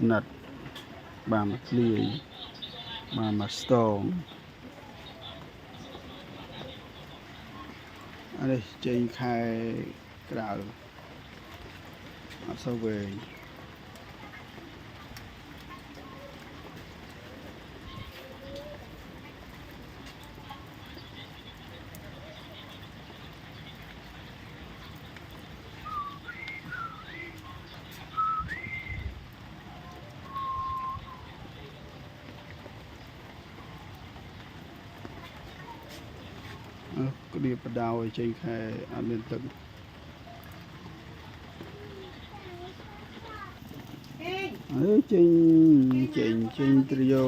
nật bà mặt lì bà mặt stone ở đây trên khai cái đảo sau về có đi bắt đầu trên khai ăn lên từng ở trên trio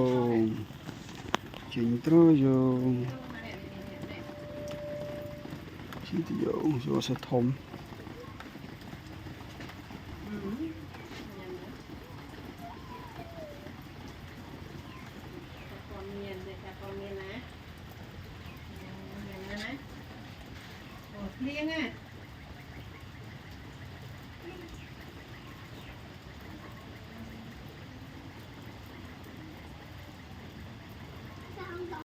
rồi sẽ thom Liên á